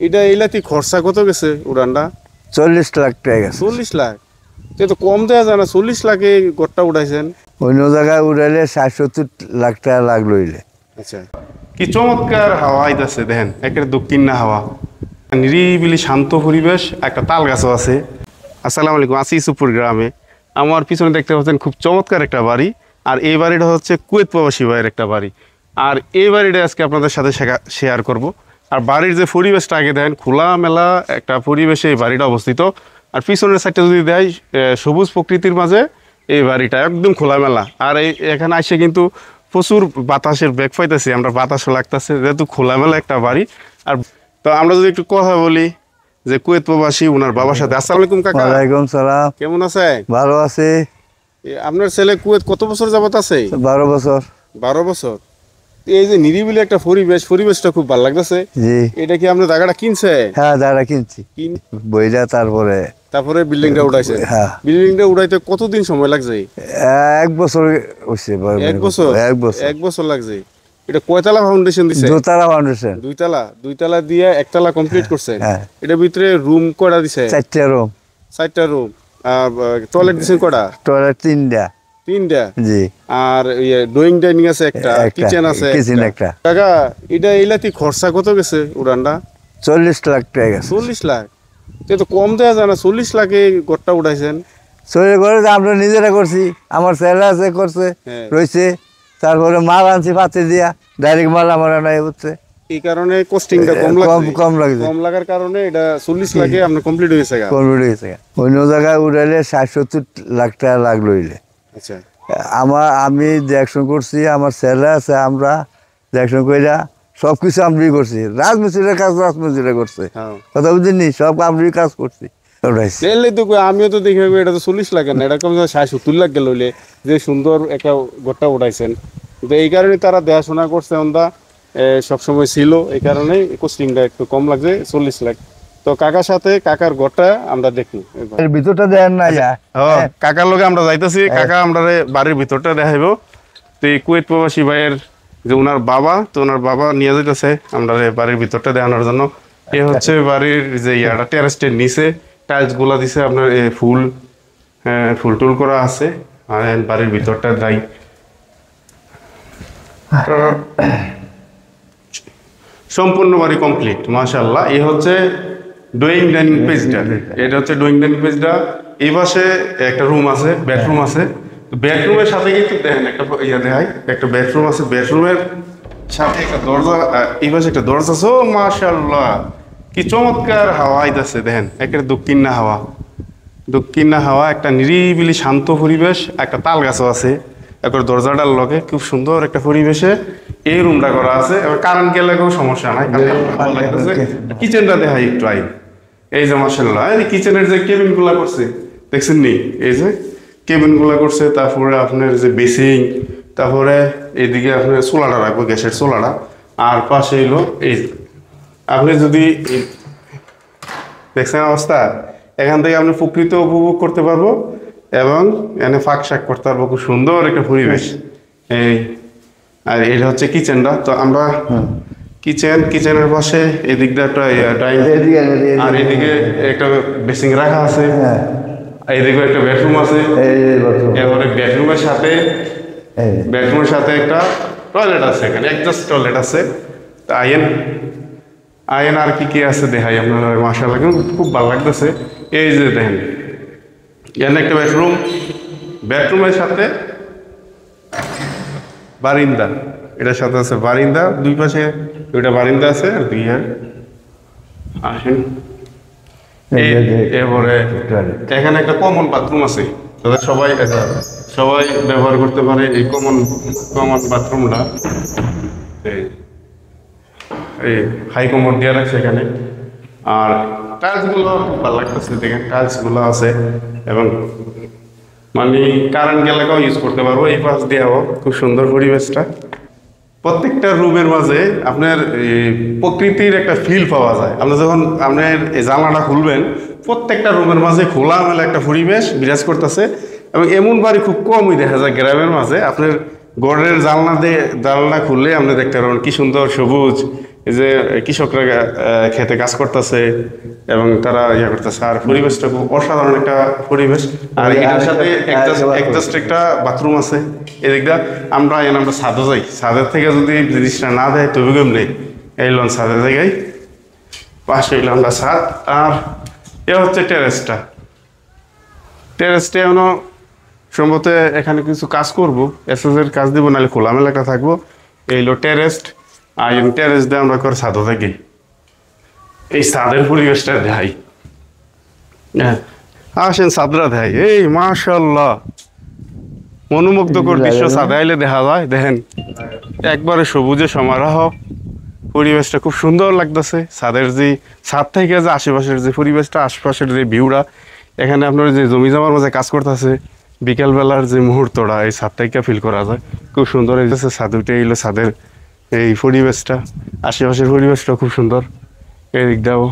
এটা এইলাতি খরচা কত গেছে উড়ানটা? 40 লাখ টাকা গেছে। 40 লাখ? এ তো কম দেওয়া যায় না, 40 লাখে গড়টা উঠাইছেন। অন্য জায়গায় উড়াইলে 60-70 লাখ টাকা লাগলো হইলে। আচ্ছা, কি চমৎকার হাওয়া আইতাছে দেখেন, একের দক্ষিণ না হাওয়া, নিরিবিলি শান্ত পরিবেশ, একটা তাল গাছও আছে। আসসালামু আলাইকুম, আছি ইসুপুর গ্রামে। আমার পিছনে দেখতে পাচ্ছেন খুব চমৎকার একটা বাড়ি, আর এই বাড়িটা হচ্ছে কুয়েত প্রবাসী ভাইয়ের একটা বাড়ি। আর এই বাড়িটা আজকে আপনাদের সাথে শেয়ার করব। আর বাড়ির যে পরিবেশটা আগে দেখেন, খোলামেলা একটা পরিবেশে এই বাড়িটা অবস্থিত। আর পিছনের সাইডটা যদি দেয়, সবুজ প্রকৃতির মাঝে এই বাড়িটা একদম খোলামেলা। আর এখানে আসে কিন্তু প্রচুর বাতাসের বেগ পাইতেছি আমরা, বাতাসও লাগতেছে, যেহেতু খোলামেলা একটা বাড়ি। আর তো আমরা যদি একটু কথা বলি যে কুয়েত প্রবাসী ওনার বাবার সাথে। আসসালামু আলাইকুম কাকা। ওয়ালাইকুম সালাম। কেমন আছে? ভালো আছে। আপনার ছেলে কুয়েত কত বছর যাবত আছে? 12 বছর। 12 বছর। এই যে নিরিবিলি একটা পরিবেশটা খুব ভালো লাগতেছে। জি। এটা কি আপনি জায়গাটা কিনছে? হ্যাঁ, জায়গা কিনছি। বইরা তারপরে বিল্ডিংটা উঠাইছে। হ্যাঁ। বিল্ডিংটা উঠাইতে কতদিন সময় লাগছে? 1 বছর হইছে। 1 বছর? 1 বছর লাগছে। এটা কয়তলা ফাউন্ডেশন দিছে? দুতলা ফাউন্ডেশন। দুইতলা দিয়ে একতলা কমপ্লিট করছে। হ্যাঁ। এটার ভিতরে রুম কয়টা দিছে? 4টা রুম। 4টা রুম। আর টয়লেট দিছেন কয়টা? টয়লেট 3টা। 3টা? জি। আর ড্রয়িং ডাইনিং আছে একটা, কিচেন আছে একটা। কাকা, এটা এইলাতি খরচা কত গেছে উড়ানটা? 40 লাখ টাকা গেছে। 40 লাখ? এ তো কম দেওয়া যায় না, 40 লাখে গড়টা উঠাইছেন। চলে করে আমরা নিজেরা করছি, আমার ছেলে আছে করছে, রয়েছে। তারপরে মাল আনছি পাতে দিয়া, ডাইরেক্ট মাল আমার নাই হচ্ছে। এই কারণে কস্টিংটা কম লাগছে। কম লাগার কারণে এটা 40 লাখে আপনার কমপ্লিট হয়েছে। অন্য জায়গায় উড়াইলে 60-70 লাখ টাকা লাগলো হইলে। আচ্ছা, আমি দেখশন করছি, আমার ছেলে আছে, আমরা দেখশন কইরা সবকিছু আমরাই করছি। রাজমিস্ত্রির কাজ রাজমিস্ত্রিরা করছে, কথা বুঝিনি, সব আমরাই কাজ করছি। আমিও তো দেখি এটা তো 40 লাখ না, এটা কম 60-70 লাখ গেল হইলে, যে সুন্দর একটা গড়টা উঠাইছেন। তো এই কারণে তারা দেখাশোনা করছে, আমরা সবসময় ছিল, এই কারণে কস্টিংটা একটু কম লাগছে 40 লাখ। তো কাকার সাথে কাকার ঘরটা আমরা দেখি, ভিতরটা দেখেন না। কাকার লগে আমরা যাইতেছি, কাকা আমরা বাড়ির ভিতরটা দেখাইবো। তো এই কুয়েত প্রবাসী ভাইয়ের যে ওনার বাবা, তো ওনার বাবা নিয়ে যাইতেছে আমরা বাড়ির ভিতরটা দেখানোর জন্য। এ হচ্ছে বাড়ির যে টেরাসটের নিচে টাইলস গুলা দিছে আপনার, ফুল টুল করা আছে। আর বাড়ির ভিতরটা যাই, সম্পূর্ণ বাড়ি কমপ্লিট মাশাআল্লাহ। এই হচ্ছে ড্রয়িং ডাইনিং পেজটা, এটা হচ্ছে ড্রয়িং ডাইনিং পেজটা। এই পাশে একটা রুম আছে, বেডরুম আছে। বেডরুমের সাথে কিন্তু দেখেন একটা দেখাই, একটা বেডরুম আছে, বেডরুমের সাথে একটা দরজা, এই পাশে একটা দরজা আছে। ও মাশাআল্লাহ, কি চমৎকার হাওয়া আইতাছে দেখেন, একের দক্ষিণ না হাওয়া, একটা নিরিবিলি শান্ত পরিবেশ, একটা তাল গাছও আছে একবার দরজাটার লগে। খুব সুন্দর একটা পরিবেশে এই রুমটা করা আছে। এবার কারেন্ট গেলেও সমস্যা নাই। কিচেনটা দেখাই একটু আই। এই যে মাশাআল্লাহ, এই কিচেনের যে কেবিন গুলা করছে দেখছেন নি, এই যে কেবিন গুলা করছে। তারপরে আপনার যে বেসিং, তারপরে এইদিকে আপনার চুলাটা রাখবো, গ্যাসের চুলাটা। আর পাশে এলো এই, আপনি যদি দেখছেন অবস্থা, এখান থেকে আপনি প্রকৃতি উপভোগ করতে পারবো এবং এখানে ফাঁক শাক করতে পারবো। খুব সুন্দর একটা পরিবেশ। এই আর এটা হচ্ছে কিচেনটা। তো আমরা কিচেনের পাশে এদিক দিয়ে একটা ডাইনিং, আর এদিকে একটা বেসিং রাখা আছে, এইদিকে একটা বেডরুম আছে। এবারে বেডরুমের সাথে একটা টয়লেট আছে, এখানে এক্সস্ট টয়লেট আছে। তা আয়েন আর কি আছে দেখাই আপনার, মাশাআল্লাহ খুব ভালো লাগতেছে। এই যে দেখেন, এখানে একটা বেডরুমের সাথে বারিন্দা, এটার সাথে আছে বারিন্দা, দুই পাশে দুইটা বারিন্দা আছে। আর আসেন, এরপরে এখানে একটা কমন বাথরুম আছে, সবাই ব্যবহার করতে পারে এই কমন বাথরুমটা। এই হাই কমোড দিয়ে রাখছে এখানে। আর টাইলস গুলো খুব ভালো লাগতেছে, দেখেন টাইলস গুলো আছে, এবং মানে কারেন্ট গেলেও ইউজ করতে পারবো। এই পাশ দিয়েও খুব সুন্দর পরিবেশটা। প্রত্যেকটা রুমের মাঝে আপনার প্রকৃতির একটা ফিল পাওয়া যায়। আপনি যখন আপনার এই জানলাটা খুলবেন, প্রত্যেকটা রুমের মাঝে খোলামেলা একটা পরিবেশ বিরাজ করতেছে। এবং এমন বাড়ি খুব কমই দেখা যায় গ্রামের মাঝে। আপনার গড়ের জানলা খুললে আপনি দেখতে পারবেন কি সুন্দর সবুজ, এই যে কৃষকরা খেতে কাজ করতেছে এবং তারা ইয়ে করতেছে, আর পরিবেশটা খুব অসাধারণ একটা পরিবেশ। আর এটার সাথে একজাস্ট একটা বাথরুম আছে এদিকটা। আমরা ছাদে যাই, ছাদের থেকে যদি জিনিসটা না দেয় তবে কেমনে এই লন ছাদের জায়গায় পাশে এলাম আমরা ছাদ। আর এ হচ্ছে টেরেসটা এখনো সম্ভবত এখানে কিছু কাজ করবো, এসএসের কাজ দিব, নাহলে খোলামেলাটা থাকবো। এইলো টেরেস, আর টেরেস দিয়ে আমরা করে ছাদে থাকি। এই ছাদের পরিবেশটা দেখাই, হ্যাঁ আসেন ছাদরা দেখাই। এই মাশাআল্লাহ মনোমুগ্ধকর দৃশ্য ছাদে আইলে দেখা যায়। দেখেন একবারে সবুজে সমারোহ, পরিবেশটা খুব সুন্দর লাগতেছে। ছাদ থেকে যে আশেপাশের যে পরিবেশটা, আশপাশের যে ভিউটা, এখানে আপনার যে জমি জমার মাঝে কাজ করতেছে বিকেলবেলার যে মুহূর্তটা এই ছাদ থেকে ফিল করা যায়, খুব সুন্দর হয়েছে। ছাদ উঠে এলো, ছাদের এই পরিবেশটা, আশেপাশের পরিবেশটা খুব সুন্দর। এই দিকটাও